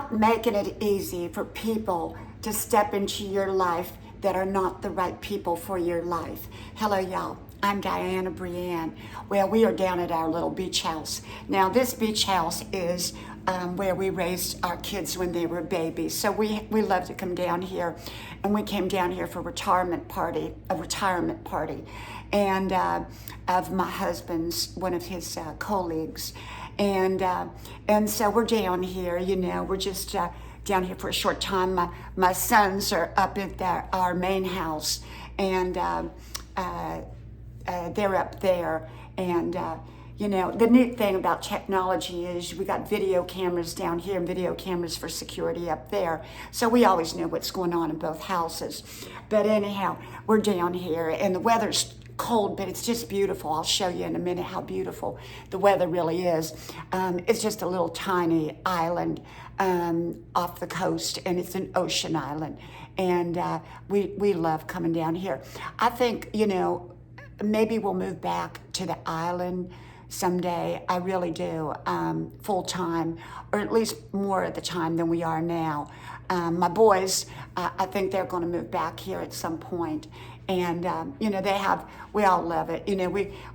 Stop making it easy for people to step into your life that are not the right people for your life. Hello, y'all. I'm Diana Brienne. Well, we are down at our little beach house. Now, this beach house is where we raised our kids when they were babies. So we love to come down here, and we came down here for a retirement party, and of my husband's, one of his colleagues. And so we're down here, we're just down here for a short time. My sons are up at our main house, and they're up there. And, the neat thing about technology is we got video cameras down here and video cameras for security up there. So we always know what's going on in both houses. But anyhow, we're down here, and the weather's cold, but it's just beautiful. I'll show you in a minute how beautiful the weather really is. It's just a little tiny island off the coast, and it's an ocean island. And we love coming down here. I think, maybe we'll move back to the island someday. I really do, full time, or at least more of the time than we are now. My boys, I think they're going to move back here at some point. And, we all love it.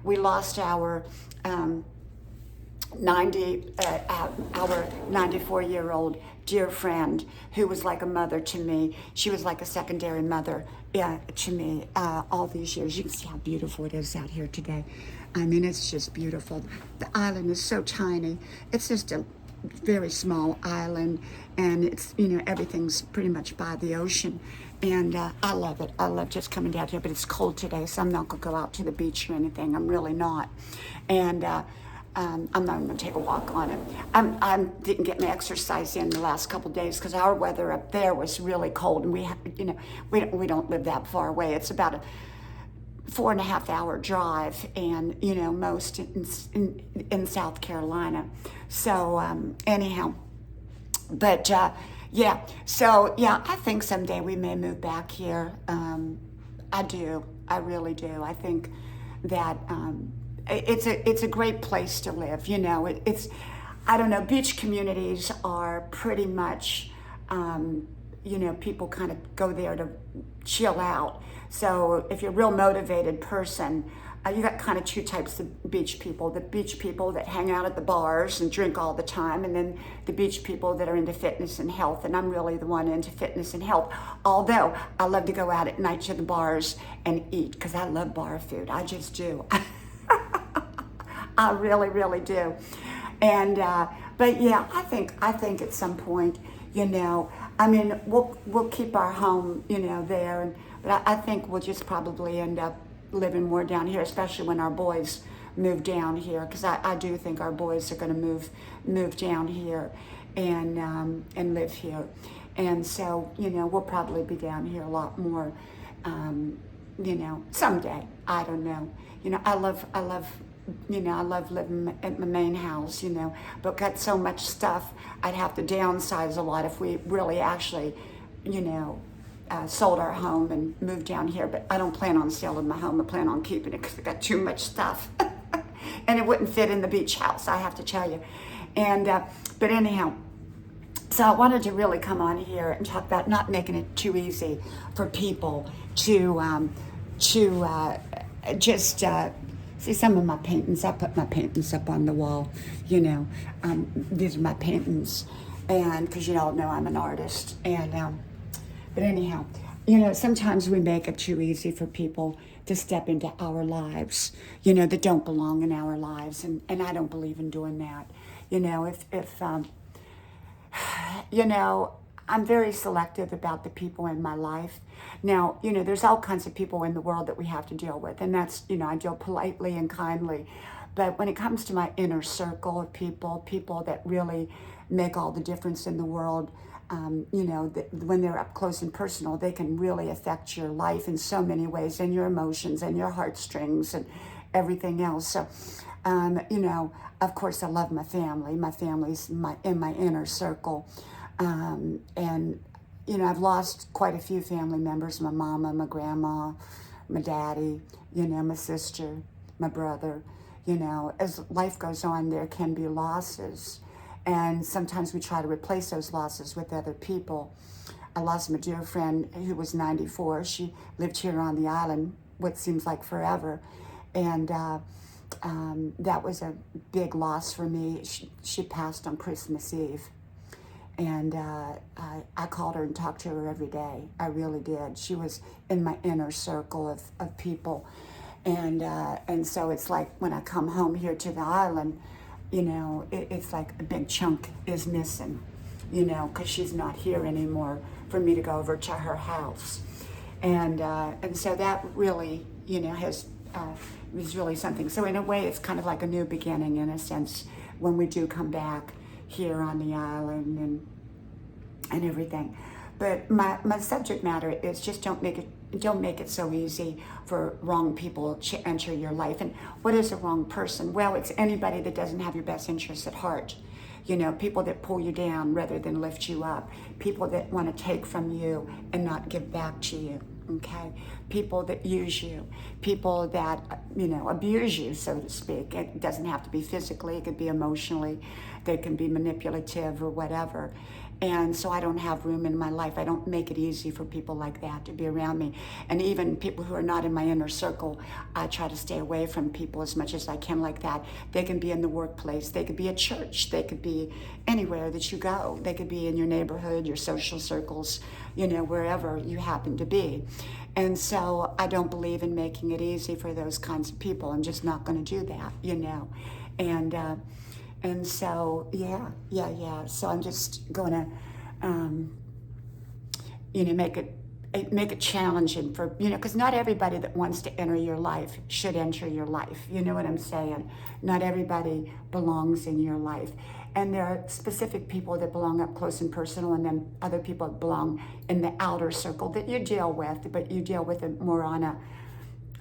We lost our 94-year-old dear friend who was like a mother to me. She was like a secondary mother to me all these years. You can see how beautiful it is out here today. I mean, it's just beautiful. The island is so tiny. It's just a very small island, and it's, everything's pretty much by the ocean. And I love it. I love just coming down here, but it's cold today, so I'm not going to go out to the beach or anything. I'm really not. And I'm not going to take a walk on it. I didn't get my exercise in the last couple of days because our weather up there was really cold, and we don't live that far away. It's about a 4.5 hour drive, and most in South Carolina. So anyhow, but I think someday we may move back here. I really do. I think that it's a great place to live. It's I don't know. Beach communities are pretty much people kind of go there to chill out. So if you're a real motivated person, you got kind of two types of beach people. The beach people that hang out at the bars and drink all the time, and then the beach people that are into fitness and health. And I'm really the one into fitness and health, although I love to go out at night to the bars and eat because I love bar food. I just do. I really, really do. And but yeah, I think at some point, we'll keep our home, there, but I think we'll just probably end up living more down here, especially when our boys move down here, because I do think our boys are going to move down here and live here. And so, we'll probably be down here a lot more, someday. I don't know. I love living at my main house, but got so much stuff, I'd have to downsize a lot if we really actually, sold our home and moved down here. But I don't plan on selling my home. I plan on keeping it because I got too much stuff. And it wouldn't fit in the beach house, I have to tell you. And, but anyhow, so I wanted to really come on here and talk about not making it too easy for people to just see some of my paintings. I put my paintings up on the wall, these are my paintings, and because you all know I'm an artist. And but anyhow, sometimes we make it too easy for people to step into our lives, that don't belong in our lives, and I don't believe in doing that. I'm very selective about the people in my life. Now, there's all kinds of people in the world that we have to deal with, and that's, I deal politely and kindly. But when it comes to my inner circle of people that really make all the difference in the world, that when they're up close and personal, they can really affect your life in so many ways, and your emotions and your heartstrings and everything else. So, of course, I love my family. My family's in my inner circle. And I've lost quite a few family members: my mama, my grandma, my daddy, my sister, my brother. As life goes on, there can be losses. And sometimes we try to replace those losses with other people. I lost my dear friend who was 94. She lived here on the island, what seems like forever. And that was a big loss for me. She passed on Christmas Eve. And I called her and talked to her every day. I really did. She was in my inner circle of people. And so it's like when I come home here to the island, you know, it's like a big chunk is missing, you know, because she's not here anymore for me to go over to her house. And so that really, you know, was really something. So in a way, it's kind of like a new beginning in a sense when we do come back here on the island and everything. But my subject matter is just don't make it so easy for wrong people to enter your life. And what is a wrong person? Well, it's anybody that doesn't have your best interests at heart. You know, people that pull you down rather than lift you up. People that want to take from you and not give back to you. Okay, people that use you, people that, you know, abuse you, so to speak. It doesn't have to be physically, it could be emotionally, they can be manipulative or whatever. And so I don't have room in my life. I don't make it easy for people like that to be around me. And even people who are not in my inner circle, I try to stay away from people as much as I can like that. They can be in the workplace, they could be at church, they could be anywhere that you go. They could be in your neighborhood, your social circles, you know, wherever you happen to be. And so I don't believe in making it easy for those kinds of people. I'm just not going to do that, you know. And so, yeah. So I'm just going to, you know, make it challenging for, you know, because not everybody that wants to enter your life should enter your life. You know what I'm saying? Not everybody belongs in your life. And there are specific people that belong up close and personal, and then other people that belong in the outer circle that you deal with, but you deal with it more on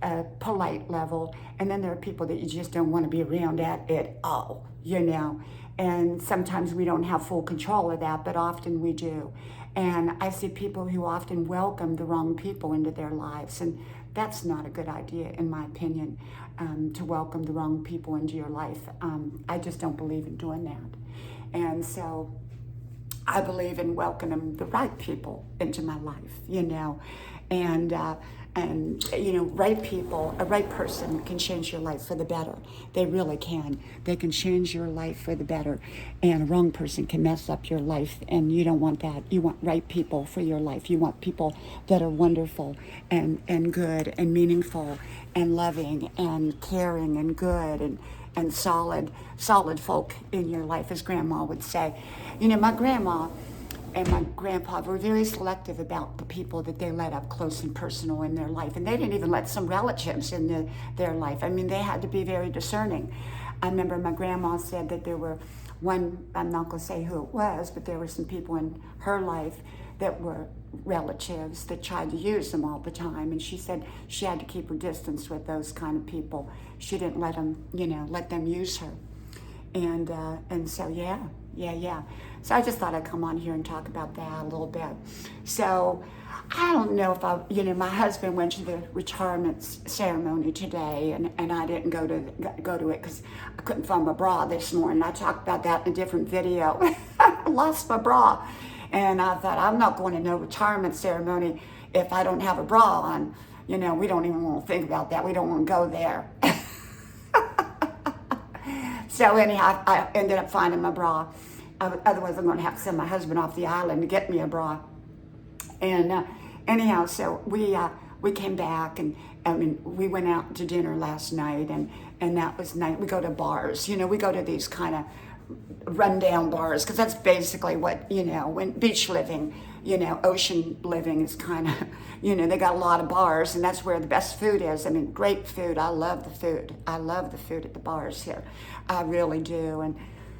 a polite level. And then there are people that you just don't want to be around at all, you know. And sometimes we don't have full control of that, but often we do. And I see people who often welcome the wrong people into their lives, and that's not a good idea, in my opinion, to welcome the wrong people into your life. I just don't believe in doing that. And so I believe in welcoming the right people into my life, you know. And you know, right people, a right person can change your life for the better. They really can. They can change your life for the better. And a wrong person can mess up your life, and you don't want that. You want right people for your life. You want people that are wonderful and good and meaningful and loving and caring and good and solid folk in your life, as Grandma would say. You know, my grandma and my grandpa were very selective about the people that they let up close and personal in their life. And they didn't even let some relatives in their life. I mean, they had to be very discerning. I remember my grandma said that there were I'm not going to say who it was, but there were some people in her life that were relatives that tried to use them all the time. And she said she had to keep her distance with those kind of people. She didn't let them, you know, let them use her. And so, yeah. So I just thought I'd come on here and talk about that a little bit. So I don't know if my husband went to the retirement ceremony today, and I didn't go to it because I couldn't find my bra this morning. I talked about that in a different video. I lost my bra, and I thought, I'm not going to no retirement ceremony if I don't have a bra on. You know, we don't even want to think about that. We don't want to go there. So anyhow, I ended up finding my bra. Otherwise, I'm going to have to send my husband off the island to get me a bra. And anyhow, so we came back, and I mean, we went out to dinner last night, and that was nice. We go to bars. You know, we go to these kind of rundown bars because that's basically what, you know, when beach living, you know, ocean living is kind of, you know, they got a lot of bars, and that's where the best food is. I mean, great food. I love the food. I love the food at the bars here. I really do. And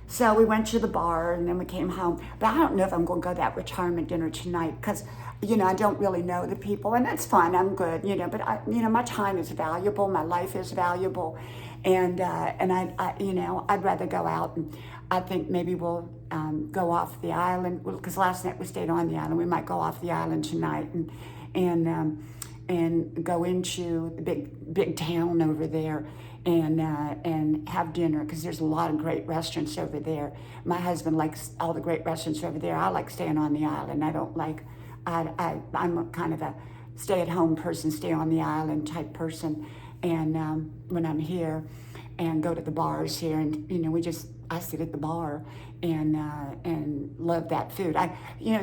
so we went to the bar, and then we came home. But I don't know if I'm going to go to that retirement dinner tonight because, you know, I don't really know the people, and that's fine. I'm good, you know. But my time is valuable. My life is valuable, and I you know, I'd rather go out, and I think maybe we'll go off the island because last night we stayed on the island. We might go off the island tonight, and and go into the big town over there and have dinner, because there's a lot of great restaurants over there. My husband likes all the great restaurants over there. I like staying on the island. I don't like, I'm a kind of a stay-at-home person, stay on the island type person. And when I'm here and go to the bars here, and I sit at the bar and love that food.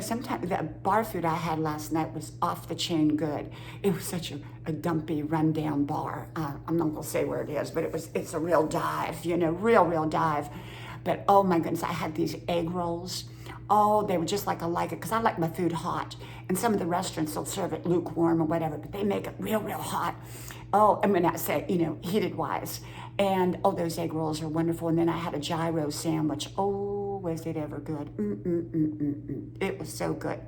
Sometimes that bar food I had last night was off the chain good. It was such a dumpy, rundown bar. I'm not gonna say where it is, but it's a real dive, real dive. But oh my goodness, I had these egg rolls. Oh, they were just like I like it, because I like my food hot. And some of the restaurants will serve it lukewarm or whatever, but they make it real hot. Oh, I'm gonna say, heated wise. And oh, those egg rolls are wonderful. And then I had a gyro sandwich. Oh, was it ever good? It was so good.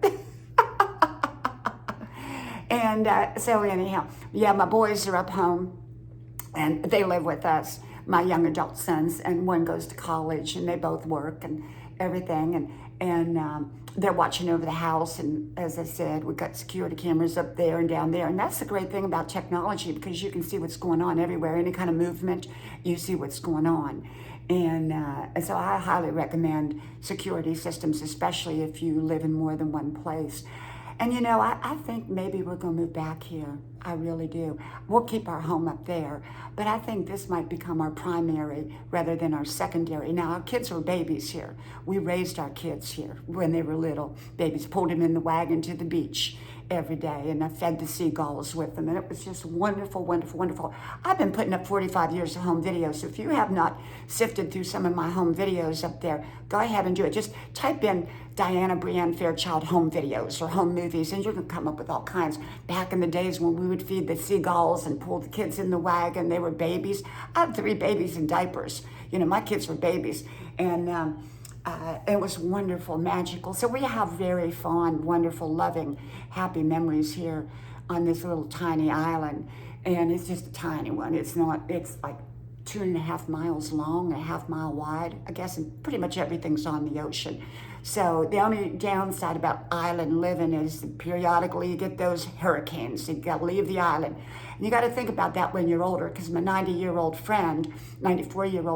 And so anyhow, yeah, my boys are up home and they live with us, my young adult sons, and one goes to college and they both work and everything. And they're watching over the house. And as I said, we've got security cameras up there and down there. And that's the great thing about technology, because you can see what's going on everywhere. Any kind of movement, you see what's going on. And so I highly recommend security systems, especially if you live in more than one place. And I think maybe we're going to move back here. I really do. We'll keep our home up there, but I think this might become our primary rather than our secondary. Now, our kids were babies here. We raised our kids here when they were little babies, pulled them in the wagon to the beach every day, and I fed the seagulls with them, and it was just wonderful, wonderful, wonderful. I've been putting up 45 years of home videos, so if you have not sifted through some of my home videos up there, go ahead and do it. Just type in Diana Brienne Fairchild home videos or home movies, and you're going to come up with all kinds. Back in the days when we would feed the seagulls and pull the kids in the wagon, they were babies. I had 3 babies in diapers. My kids were babies, and it was wonderful, magical. So we have very fond, wonderful, loving, happy memories here on this little tiny island. And it's just a tiny one. It's like 2.5 miles long, 1/2 mile wide, I guess, and pretty much everything's on the ocean. So the only downside about island living is periodically you get those hurricanes. You got to leave the island. And you got to think about that when you're older, because my 94-year-old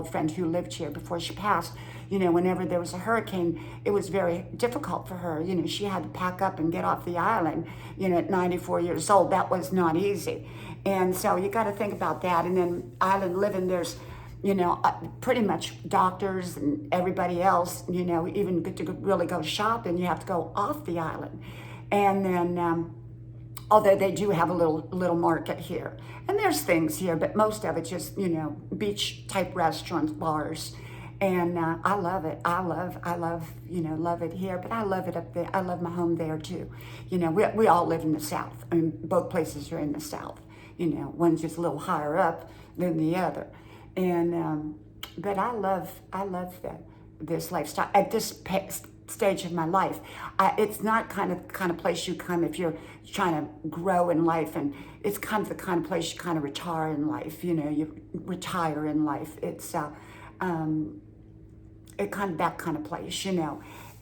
friend who lived here before she passed, whenever there was a hurricane, it was very difficult for her. She had to pack up and get off the island, at 94 years old. That was not easy. And so you got to think about that. And then island living, there's, pretty much doctors and everybody else, even get to really go shopping, you have to go off the island. And then, although they do have a little market here. And there's things here, but most of it just, beach type restaurants, bars. And I love it. I love, love it here, but I love it up there. I love my home there too. We all live in the South. I mean, both places are in the South. One's just a little higher up than the other. And, but I love this lifestyle at this stage of my life. It's not kind of place you come if you're trying to grow in life, and it's kind of the kind of place you kind of retire in life. You retire in life. It's it kind of that kind of place,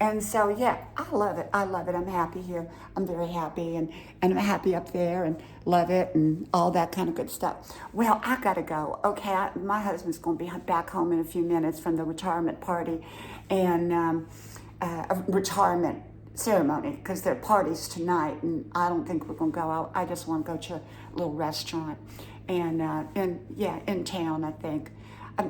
And so, yeah, I love it. I'm happy here. I'm very happy, and I'm happy up there and love it and all that kind of good stuff. Well, I got to go. Okay, my husband's going to be back home in a few minutes from the retirement party and a retirement ceremony, because there are parties tonight, and I don't think we're going to go out. I just want to go to a little restaurant and in town, I think.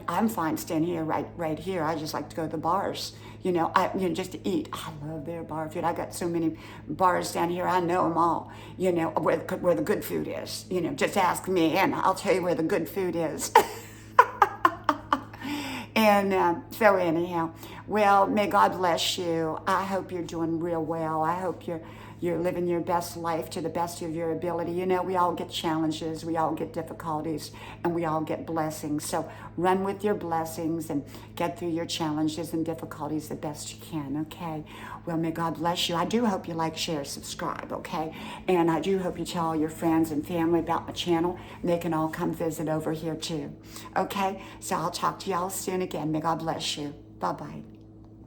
I'm fine staying here, right here. I just like to go to the bars, just to eat. I love their bar food. I got so many bars down here. I know them all, where the good food is. Just ask me and I'll tell you where the good food is. And so anyhow, well, may God bless you. I hope you're doing real well. I hope you're living your best life to the best of your ability. We all get challenges, we all get difficulties, and we all get blessings. So run with your blessings and get through your challenges and difficulties the best you can, okay? Well, may God bless you. I do hope you like, share, subscribe, okay? And I do hope you tell all your friends and family about my channel, and they can all come visit over here too, okay? So I'll talk to y'all soon again. May God bless you. Bye-bye.